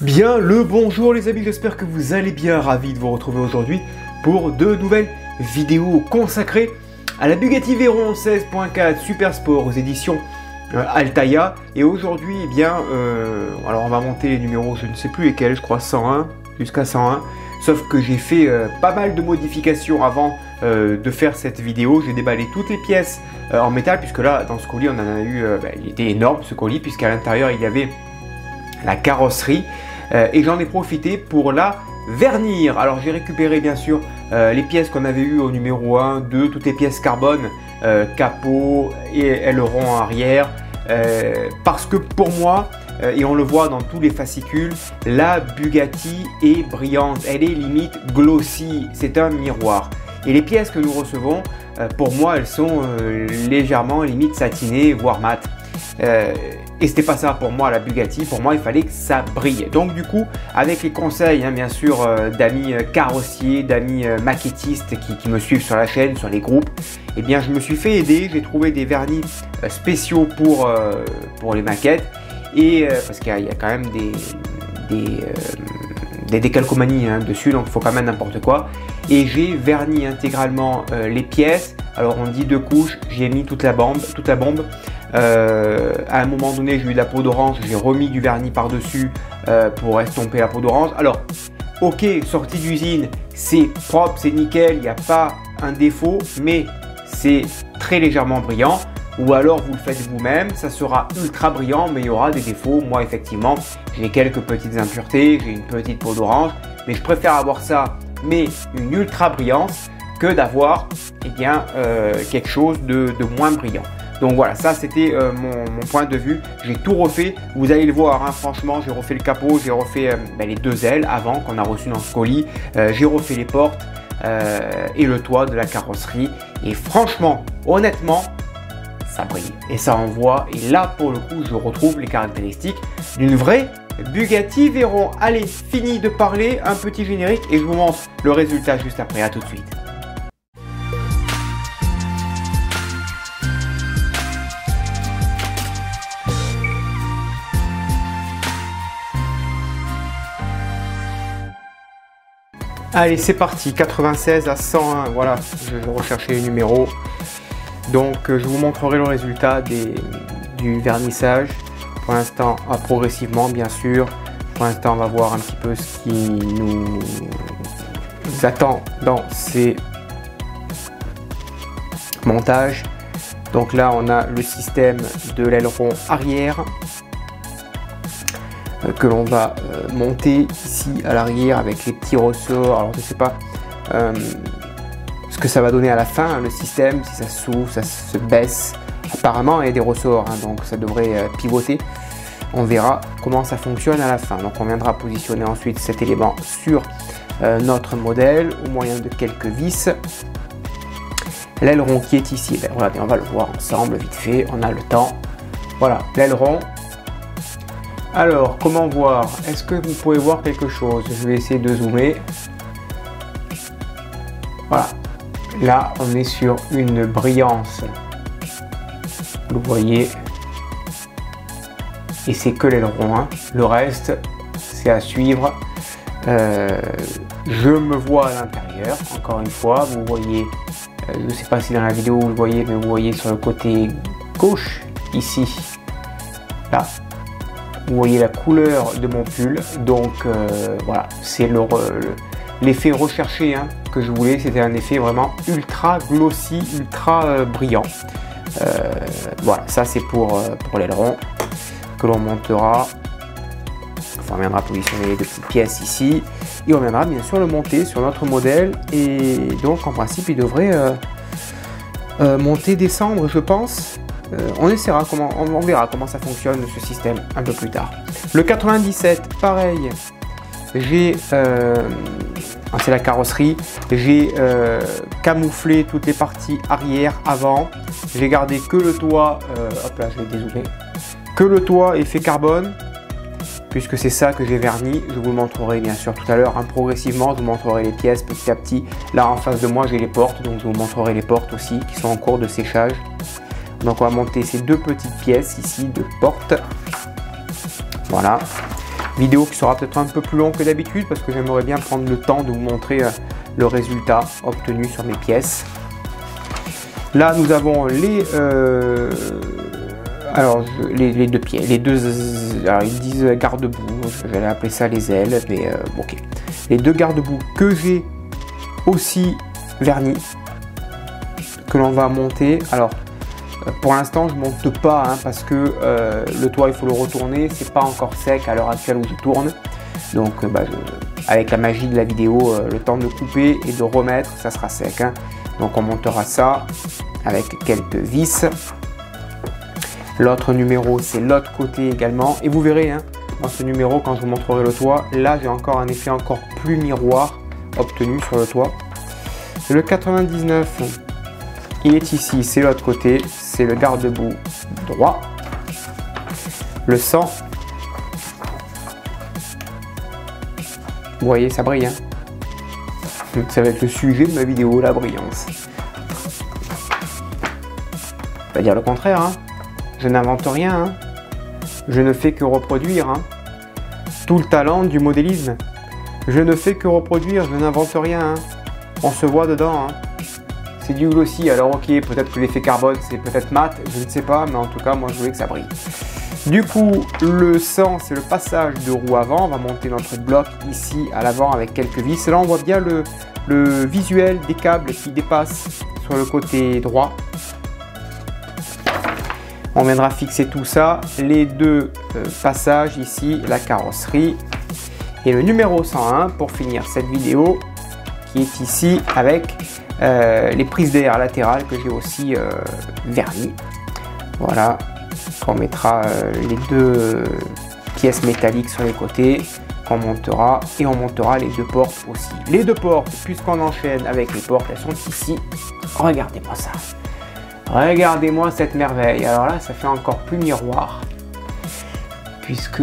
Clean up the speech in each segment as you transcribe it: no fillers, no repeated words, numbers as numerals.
Bien le bonjour les amis, j'espère que vous allez bien, ravi de vous retrouver aujourd'hui pour de nouvelles vidéos consacrées à la Bugatti Veyron 16.4 Super Sport aux éditions Altaïa. Et aujourd'hui, eh bien, alors on va monter les numéros, je ne sais plus lesquels, je crois 101 jusqu'à 101. Sauf que j'ai fait pas mal de modifications avant de faire cette vidéo. J'ai déballé toutes les pièces en métal, puisque là, dans ce colis, on en a eu, il était énorme ce colis, puisqu'à l'intérieur, il y avait la carrosserie. Et j'en ai profité pour la vernir. Alors j'ai récupéré bien sûr les pièces qu'on avait eues au numéro 1, 2, toutes les pièces carbone, capot et aileron arrière. Parce que pour moi, et on le voit dans tous les fascicules, la Bugatti est brillante, elle est limite glossy, c'est un miroir. Et les pièces que nous recevons, pour moi, elles sont légèrement limite satinées, voire mates. Et c'était pas ça pour moi la Bugatti, pour moi il fallait que ça brille. Donc du coup, avec les conseils bien sûr d'amis carrossiers, d'amis maquettistes qui me suivent sur la chaîne, sur les groupes, eh bien je me suis fait aider, j'ai trouvé des vernis spéciaux pour les maquettes. Et parce qu'il y a quand même des décalcomanies dessus, donc il faut quand même n'importe quoi. Et j'ai verni intégralement les pièces. Alors on dit 2 couches, j'ai mis toute la bombe. À un moment donné, j'ai eu de la peau d'orange, j'ai remis du vernis par-dessus pour estomper la peau d'orange. Alors, ok, sortie d'usine, c'est propre, c'est nickel, il n'y a pas un défaut, mais c'est très légèrement brillant. Ou alors vous le faites vous-même, ça sera ultra brillant, mais il y aura des défauts. Moi, effectivement, j'ai quelques petites impuretés, j'ai une petite peau d'orange, mais je préfère avoir ça, mais une ultra brillance, que d'avoir quelque chose de moins brillant. Donc voilà, ça c'était mon point de vue. J'ai tout refait, vous allez le voir, franchement, j'ai refait le capot, j'ai refait les 2 ailes avant qu'on a reçu dans ce colis, j'ai refait les portes et le toit de la carrosserie. Et franchement, honnêtement, ça brille et ça envoie. Et là, pour le coup, je retrouve les caractéristiques d'une vraie Bugatti Veyron. Allez, fini de parler, un petit générique et je vous montre le résultat juste après. À tout de suite. Allez, c'est parti, 96 à 101, voilà, je vais rechercher les numéros. Donc, je vous montrerai le résultat du vernissage. Pour l'instant, progressivement, bien sûr. Pour l'instant, on va voir un petit peu ce qui nous attend dans ces montages. Donc là, on a le système de l'aileron arrière que l'on va monter ici à l'arrière avec les petits ressorts. Alors je ne sais pas ce que ça va donner à la fin, le système, si ça s'ouvre, ça se baisse. Apparemment il y a des ressorts, donc ça devrait pivoter. On verra comment ça fonctionne à la fin. Donc on viendra positionner ensuite cet élément sur notre modèle au moyen de quelques vis. L'aileron qui est ici, regardez, on va le voir ensemble vite fait, on a le temps. Voilà, l'aileron. Alors, comment voir? Est-ce que vous pouvez voir quelque chose? Je vais essayer de zoomer. Voilà. Là, on est sur une brillance. Vous voyez. Et c'est que l'aileron. Le reste, c'est à suivre. Je me vois à l'intérieur. Encore une fois, vous voyez. Je ne sais pas si dans la vidéo vous le voyez, mais vous voyez sur le côté gauche, ici. Là. Vous voyez la couleur de mon pull, donc voilà, c'est l'effet recherché que je voulais. C'était un effet vraiment ultra glossy, ultra brillant. Voilà, ça c'est pour l'aileron que l'on montera. Enfin, on viendra positionner les 2 petites pièces ici et on viendra bien sûr le monter sur notre modèle. Et donc en principe, il devrait monter, descendre, je pense. On essaiera on verra comment ça fonctionne ce système un peu plus tard. Le 97, pareil, j'ai c'est la carrosserie, j'ai camouflé toutes les parties arrière avant, j'ai gardé que le toit, hop là je vais dézoomer, que le toit effet carbone, puisque c'est ça que j'ai verni. Je vous le montrerai bien sûr tout à l'heure, progressivement, je vous montrerai les pièces petit à petit. Là en face de moi j'ai les portes, donc je vous montrerai les portes aussi qui sont en cours de séchage. Donc on va monter ces 2 petites pièces ici de porte. Voilà. Vidéo qui sera peut-être un peu plus longue que d'habitude parce que j'aimerais bien prendre le temps de vous montrer le résultat obtenu sur mes pièces. Là nous avons les deux pieds, alors ils disent garde-boue, je vais appeler ça les ailes, mais ok. Les deux garde-boue que j'ai aussi vernis, que l'on va monter. Alors pour l'instant je monte pas parce que le toit il faut le retourner, c'est pas encore sec à l'heure actuelle où je tourne. Donc avec la magie de la vidéo, le temps de couper et de remettre, ça sera sec. Donc on montera ça avec quelques vis. L'autre numéro c'est l'autre côté également. Et vous verrez dans ce numéro quand je vous montrerai le toit, là j'ai encore un effet encore plus miroir obtenu sur le toit. Le 99, il est ici, c'est l'autre côté, c'est le garde-boue droit. Le 100, vous voyez ça brille. Ça va être le sujet de ma vidéo, la brillance. Pas dire le contraire, je n'invente rien, je ne fais que reproduire, tout le talent du modélisme. Je ne fais que reproduire, je n'invente rien, on se voit dedans. C'est du glossy, alors ok, peut-être que l'effet carbone c'est peut-être mat, je ne sais pas, mais en tout cas moi je voulais que ça brille. Du coup, le 100 c'est le passage de roue avant, on va monter notre bloc ici à l'avant avec quelques vis. Là on voit bien le visuel des câbles qui dépassent sur le côté droit. On viendra fixer tout ça, les deux passages ici, la carrosserie et le numéro 101 pour finir cette vidéo qui est ici avec les prises d'air latérales que j'ai aussi vernis. Voilà, on mettra les deux pièces métalliques sur les côtés qu'on montera et on montera les deux portes aussi. Les deux portes, puisqu'on enchaîne avec les portes, elles sont ici. Regardez-moi ça. Regardez-moi cette merveille. Alors là, ça fait encore plus miroir. Puisque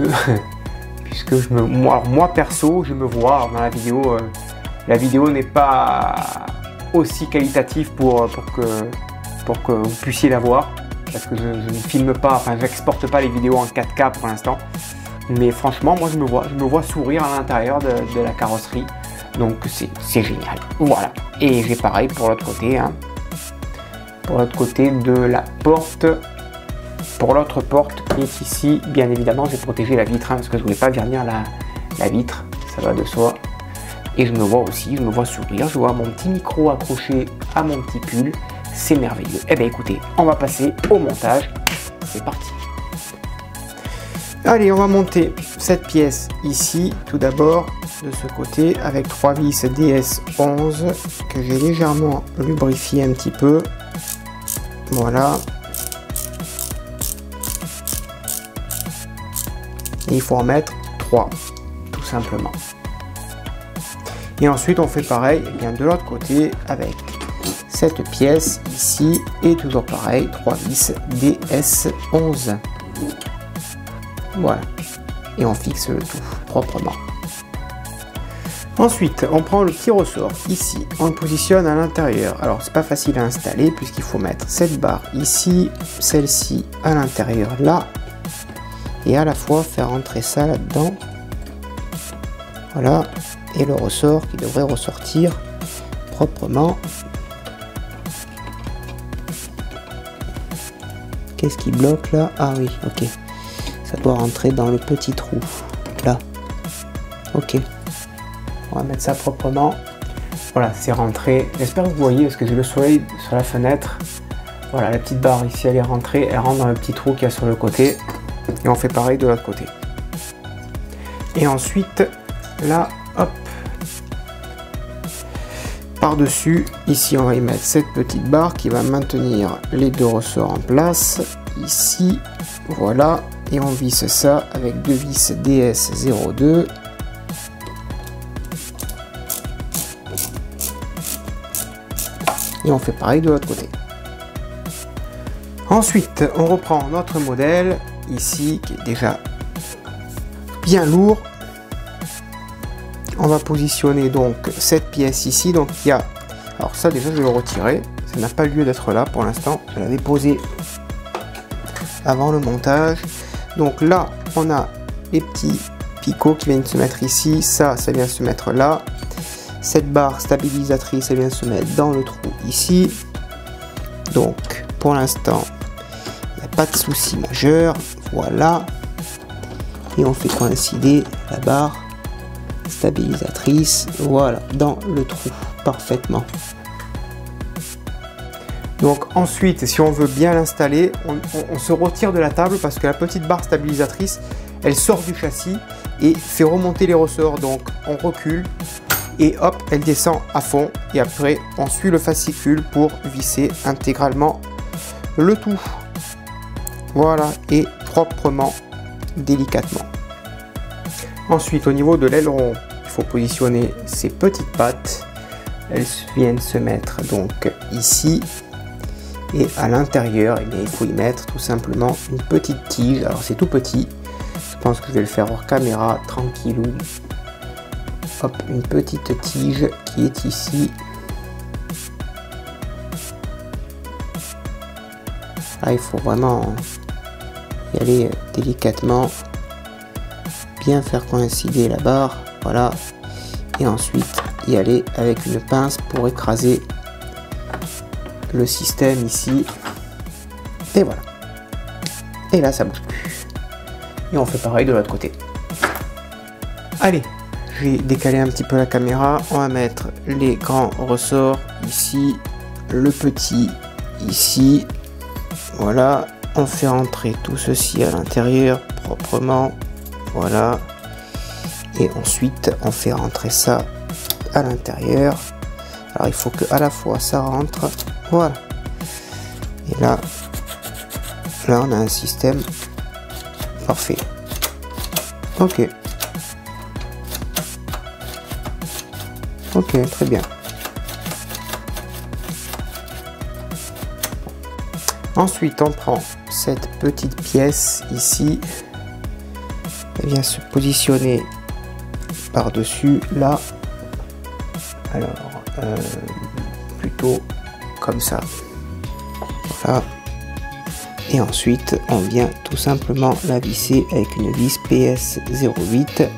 moi perso, je me vois dans la vidéo. La vidéo n'est pas aussi qualitative pour que vous puissiez la voir. Parce que je ne filme pas, enfin j'exporte pas les vidéos en 4K pour l'instant. Mais franchement, moi je me vois sourire à l'intérieur de la carrosserie. Donc c'est génial. Voilà. Et j'ai pareil pour l'autre côté. Pour l'autre côté de la porte. Pour l'autre porte qui est ici, bien évidemment, j'ai protégé la vitre parce que je voulais pas vernir la vitre. Ça va de soi. Et je me vois aussi, je me vois sourire. Je vois mon petit micro accroché à mon petit pull. C'est merveilleux. Eh bien écoutez, on va passer au montage. C'est parti. Allez, on va monter cette pièce ici, tout d'abord, de ce côté, avec 3 vis DS11 que j'ai légèrement lubrifié un petit peu. Voilà. Et il faut en mettre 3, tout simplement. Et ensuite, on fait pareil de l'autre côté avec cette pièce ici et toujours pareil, 3 vis DS11. Voilà, et on fixe le tout proprement. Ensuite, on prend le petit ressort ici, on le positionne à l'intérieur. Alors, c'est pas facile à installer puisqu'il faut mettre cette barre ici, celle-ci à l'intérieur là, et à la fois faire entrer ça là-dedans. Voilà, et le ressort qui devrait ressortir proprement. Qu'est-ce qui bloque là? Ah oui, ok. Ça doit rentrer dans le petit trou, là. Ok. On va mettre ça proprement. Voilà, c'est rentré. J'espère que vous voyez, parce que j'ai le soleil sur la fenêtre. Voilà, la petite barre ici, elle est rentrée. Elle rentre dans le petit trou qu'il y a sur le côté. Et on fait pareil de l'autre côté. Et ensuite, là, hop. Par-dessus, ici, on va y mettre cette petite barre qui va maintenir les deux ressorts en place. Ici, voilà. Et on visse ça avec deux vis DS02. Et on fait pareil de l'autre côté. Ensuite, on reprend notre modèle, ici, qui est déjà bien lourd. On va positionner donc cette pièce ici. Donc il y a... Alors ça déjà je vais le retirer. Ça n'a pas lieu d'être là pour l'instant. Je l'avais posé avant le montage. Donc là, on a les petits picots qui viennent se mettre ici. Ça vient se mettre là. Cette barre stabilisatrice, elle vient se mettre dans le trou ici. Donc, pour l'instant, il n'y a pas de souci majeur. Voilà. Et on fait coïncider la barre stabilisatrice, voilà, dans le trou, parfaitement. Donc ensuite, si on veut bien l'installer, on se retire de la table parce que la petite barre stabilisatrice, elle sort du châssis et fait remonter les ressorts. Donc on recule et hop, elle descend à fond. Et après, on suit le fascicule pour visser intégralement le tout. Voilà, et proprement, délicatement. Ensuite, au niveau de l'aileron, il faut positionner ces petites pattes. Elles viennent se mettre donc ici. Et à l'intérieur, eh bien, il faut y mettre tout simplement une petite tige. Alors c'est tout petit. Je pense que je vais le faire hors caméra, tranquillou. Hop, une petite tige qui est ici. Là, il faut vraiment y aller délicatement. Bien faire coïncider la barre. Voilà. Et ensuite, y aller avec une pince pour écraser le système ici. Et voilà. Et là, ça bouge plus. Et on fait pareil de l'autre côté. Allez, j'ai décalé un petit peu la caméra. On va mettre les grands ressorts ici, le petit ici. Voilà, on fait rentrer tout ceci à l'intérieur proprement. Voilà. Et ensuite, on fait rentrer ça à l'intérieur. Alors, il faut que à la fois ça rentre. Voilà. Et là, on a un système parfait. Ok. Ok, très bien. Ensuite, on prend cette petite pièce ici. Elle vient se positionner par-dessus là. Alors, plutôt comme ça. Voilà. Et ensuite, on vient tout simplement la visser avec une vis PS08.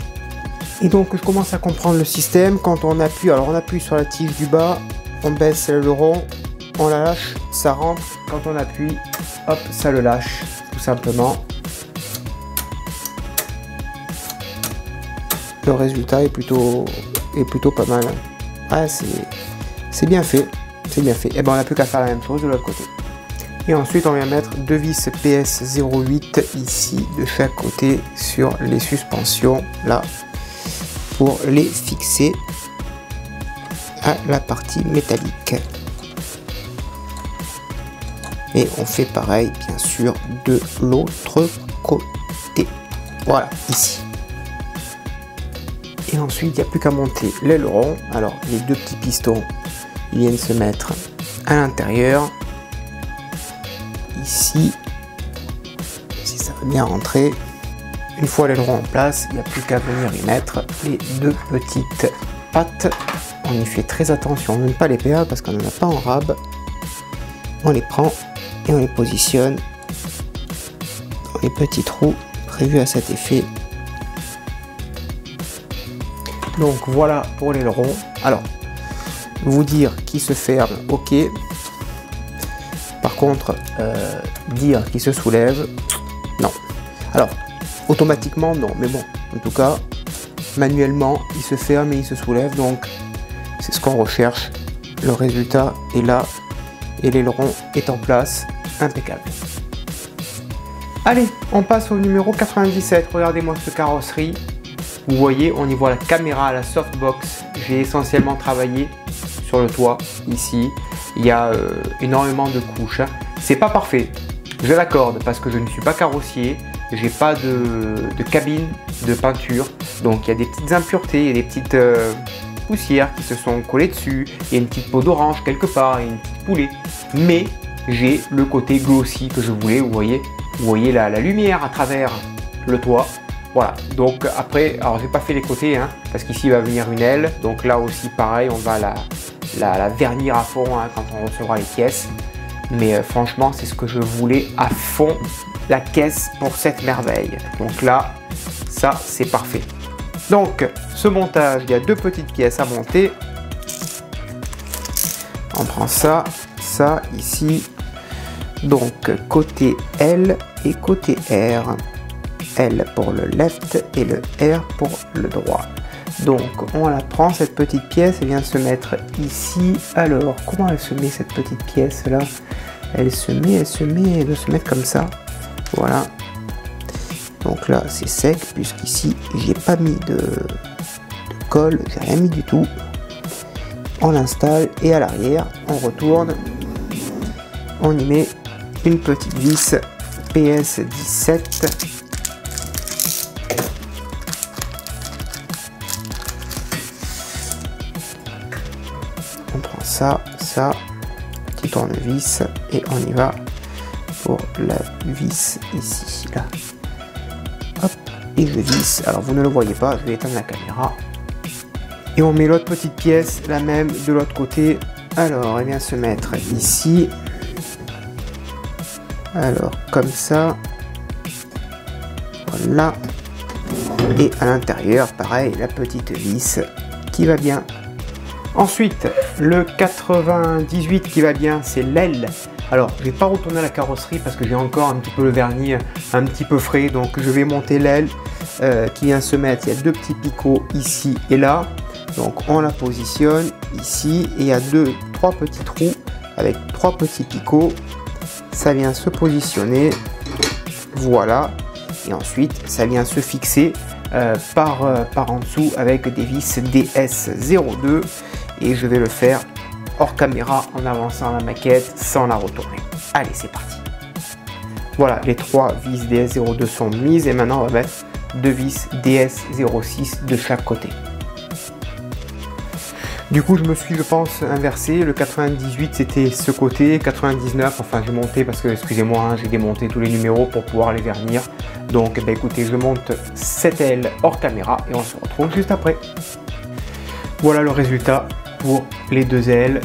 Et donc, je commence à comprendre le système. Quand on appuie, alors on appuie sur la tige du bas, on baisse le rond, on la lâche, ça rentre. Quand on appuie, hop, ça le lâche, tout simplement. Le résultat est plutôt pas mal. Ouais, c'est bien fait. C'est bien fait. Et ben on n'a plus qu'à faire la même chose de l'autre côté. Et ensuite on vient mettre deux vis PS08 ici de chaque côté sur les suspensions là pour les fixer à la partie métallique. Et on fait pareil bien sûr de l'autre côté. Voilà, ici. Et ensuite il n'y a plus qu'à monter l'aileron. Alors les deux petits pistons ils viennent se mettre à l'intérieur. Ici, si ça va bien rentrer. Une fois l'aileron en place, il n'y a plus qu'à venir y mettre les deux petites pattes. On y fait très attention, on ne pas les perdre parce qu'on n'en a pas en rab. On les prend et on les positionne dans les petits trous prévus à cet effet. Donc voilà pour l'aileron. Alors, vous dire qu'il se ferme, ok. Par contre, dire qu'il se soulève, non. Alors, automatiquement, non. Mais bon, en tout cas, manuellement, il se ferme et il se soulève. Donc, c'est ce qu'on recherche. Le résultat est là. Et l'aileron est en place. Impeccable. Allez, on passe au numéro 97. Regardez-moi cette carrosserie. Vous voyez, on y voit la caméra à la softbox. J'ai essentiellement travaillé sur le toit, ici. Il y a énormément de couches. C'est pas parfait, je l'accorde, parce que je ne suis pas carrossier. J'ai pas de cabine de peinture. Donc il y a des petites impuretés, il y a des petites poussières qui se sont collées dessus. Il y a une petite peau d'orange quelque part, il y a une petite poulée. Mais j'ai le côté glossy que je voulais. Vous voyez la lumière à travers le toit. Voilà, donc après, alors j'ai pas fait les côtés, hein, parce qu'ici il va venir une aile, donc là aussi pareil, on va la vernir à fond hein, quand on recevra les pièces. Mais franchement, c'est ce que je voulais à fond, la caisse pour cette merveille. Donc là, ça c'est parfait. Donc ce montage, il y a deux petites pièces à monter. On prend ça, ça ici. Donc côté L et côté R. L pour le left et le R pour le droit. Donc on la prend, cette petite pièce, elle vient se mettre ici. Alors comment elle se met cette petite pièce là? Elle doit se mettre comme ça. Voilà. Donc là c'est sec, puisqu'ici j'ai pas mis de colle, j'ai rien mis du tout. On l'installe et à l'arrière on retourne, on y met une petite vis PS17. On prend ça, petit tournevis et on y va pour la vis ici, là. Hop, et je visse. Alors vous ne le voyez pas, je vais éteindre la caméra. Et on met l'autre petite pièce, la même de l'autre côté. Alors elle vient se mettre ici. Alors comme ça. Voilà. Et à l'intérieur, pareil, la petite vis qui va bien. Ensuite, le 98 qui va bien, c'est l'aile. Alors, je vais pas retourner la carrosserie parce que j'ai encore un petit peu le vernis un petit peu frais. Donc, je vais monter l'aile qui vient se mettre. Il y a deux petits picots ici et là. Donc, on la positionne ici. Et il y a trois petits trous avec trois petits picots. Ça vient se positionner. Voilà. Et ensuite, ça vient se fixer par en dessous avec des vis DS02. Et je vais le faire hors caméra en avançant la maquette sans la retourner. Allez, c'est parti. Voilà, les trois vis DS02 sont mises et maintenant on va mettre deux vis DS06 de chaque côté. Du coup, je me suis, je pense, inversé. Le 98 c'était ce côté, 99, enfin j'ai monté parce que, excusez-moi, hein, j'ai démonté tous les numéros pour pouvoir les vernir. Donc, bah, écoutez, je monte cette aile hors caméra et on se retrouve juste après. Voilà le résultat pour les deux ailes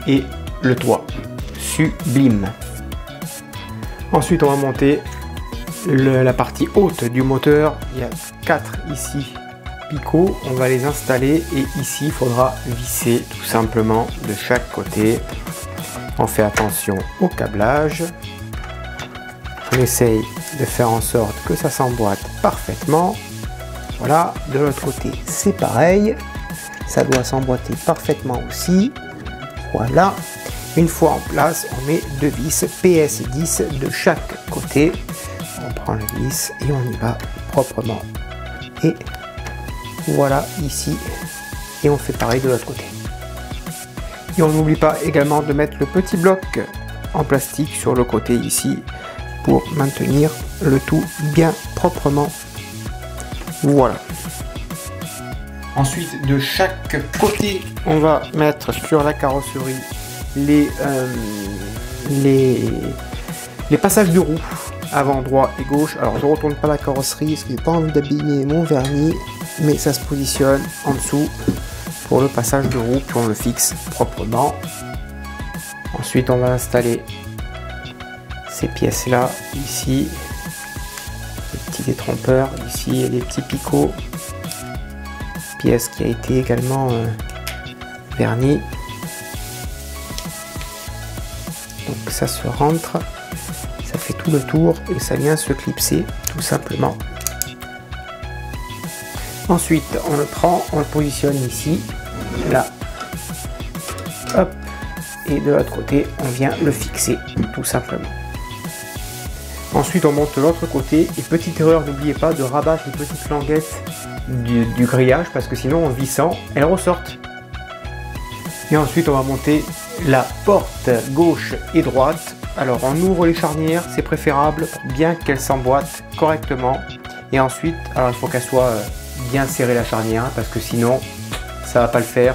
et le toit. Sublime. Ensuite, on va monter la partie haute du moteur. Il y a 4 ici picots. On va les installer et ici, il faudra visser tout simplement de chaque côté. On fait attention au câblage. On essaye de faire en sorte que ça s'emboîte parfaitement. Voilà, de l'autre côté, c'est pareil. Ça doit s'emboîter parfaitement aussi. Voilà. Une fois en place, on met deux vis PS10 de chaque côté. On prend la vis et on y va proprement. Et voilà ici. Et on fait pareil de l'autre côté. Et on n'oublie pas également de mettre le petit bloc en plastique sur le côté ici pour maintenir le tout bien proprement. Voilà. Ensuite, de chaque côté, on va mettre sur la carrosserie les passages de roue avant droit et gauche. Alors, je ne retourne pas la carrosserie parce que j'ai pas envie d'abîmer mon vernis, mais ça se positionne en dessous pour le passage de roue, puis on le fixe proprement. Ensuite, on va installer ces pièces-là ici, les petits détrompeurs ici et les petits picots. Pièce qui a été également vernie. Donc ça se rentre, ça fait tout le tour et ça vient se clipser tout simplement. Ensuite on le prend, on le positionne ici, là, hop, et de l'autre côté on vient le fixer tout simplement. Ensuite on monte l'autre côté et petite erreur, n'oubliez pas de rabattre les petites languettes du grillage parce que sinon en vissant elles ressortent. Et ensuite on va monter la porte gauche et droite. Alors on ouvre les charnières, c'est préférable pour bien qu'elles s'emboîtent correctement. Et ensuite, alors il faut qu'elle soit bien serrée la charnière parce que sinon ça va pas le faire.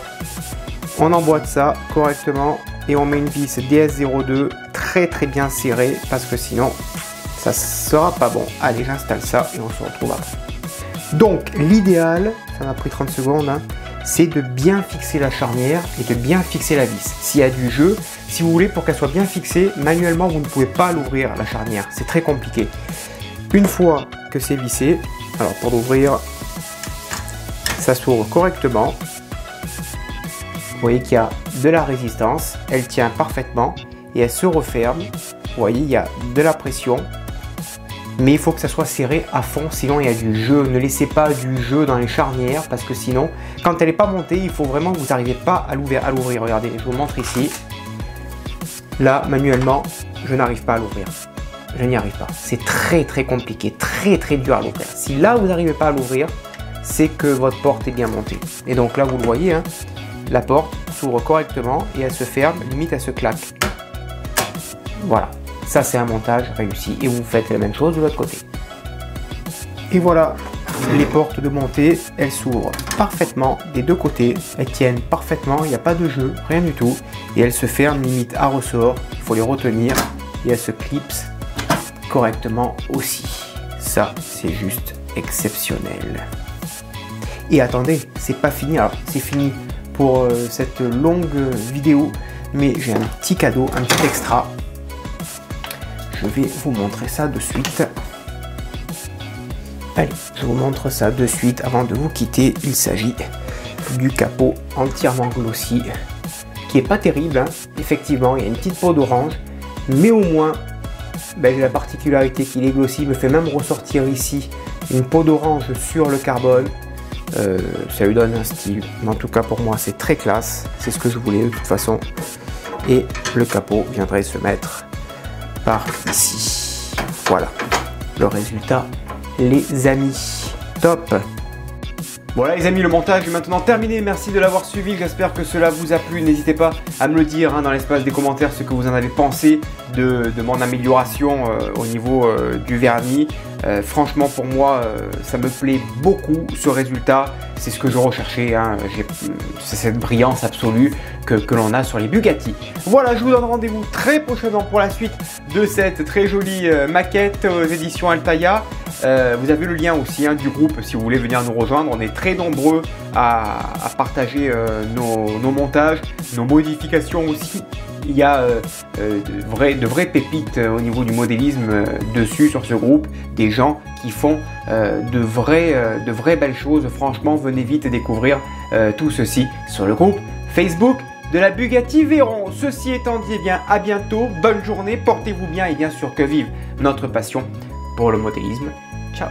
On emboîte ça correctement et on met une vis DS02 très bien serrée parce que sinon ça sera pas bon. Allez, j'installe ça et on se retrouve après. Donc l'idéal, ça m'a pris 30 secondes, hein, c'est de bien fixer la charnière et de bien fixer la vis. S'il y a du jeu, si vous voulez, pour qu'elle soit bien fixée, manuellement vous ne pouvez pas l'ouvrir la charnière, c'est très compliqué. Une fois que c'est vissé, Alors pour l'ouvrir, ça s'ouvre correctement. Vous voyez qu'il y a de la résistance, elle tient parfaitement et elle se referme. Vous voyez, il y a de la pression, mais il faut que ça soit serré à fond, sinon il y a du jeu. Ne laissez pas du jeu dans les charnières parce que sinon, quand elle n'est pas montée, il faut vraiment que vous n'arrivez pas à l'ouvrir. Regardez, je vous montre ici. Là, manuellement, je n'arrive pas à l'ouvrir. Je n'y arrive pas. C'est très très compliqué, très dur à l'ouvrir. Si là, vous n'arrivez pas à l'ouvrir, c'est que votre porte est bien montée. Et donc là, vous le voyez, hein, la porte s'ouvre correctement et elle se ferme, limite elle se claque. Voilà, ça c'est un montage réussi et vous faites la même chose de l'autre côté. Et voilà, les portes de montée, elles s'ouvrent parfaitement des deux côtés, elles tiennent parfaitement, il n'y a pas de jeu, rien du tout. Et elles se ferment limite à ressort, il faut les retenir et elles se clipsent correctement aussi. Ça, c'est juste exceptionnel. Et attendez, c'est pas fini, alors c'est fini pour cette longue vidéo, mais j'ai un petit cadeau, un petit extra. Je vais vous montrer ça de suite. Allez, je vous montre ça de suite avant de vous quitter. Il s'agit du capot entièrement glossy, qui est pas terrible, hein. Effectivement, il y a une petite peau d'orange, mais au moins, ben, j'ai la particularité qu'il est glossy, me fait même ressortir ici une peau d'orange sur le carbone. Ça lui donne un style, mais en tout cas pour moi c'est très classe, c'est ce que je voulais de toute façon. Et le capot viendrait se mettre par ici. Voilà le résultat, les amis. Top. Voilà les amis, le montage est maintenant terminé, merci de l'avoir suivi, j'espère que cela vous a plu, n'hésitez pas à me le dire hein, dans l'espace des commentaires ce que vous en avez pensé de mon amélioration au niveau du vernis. Franchement pour moi ça me plaît beaucoup ce résultat, c'est ce que je recherchais, hein. C'est cette brillance absolue que l'on a sur les Bugatti. Voilà, je vous donne rendez-vous très prochainement pour la suite de cette très jolie maquette aux éditions Altaïa. Vous avez le lien aussi hein, du groupe si vous voulez venir nous rejoindre. On est très nombreux à partager nos montages, nos modifications aussi. Il y a de vraies pépites au niveau du modélisme dessus sur ce groupe. Des gens qui font de vraies belles choses. Franchement, venez vite découvrir tout ceci sur le groupe Facebook de la Bugatti Veyron. Ceci étant dit, eh bien, à bientôt. Bonne journée, portez-vous bien et bien sûr que vive notre passion pour le modélisme. Ciao.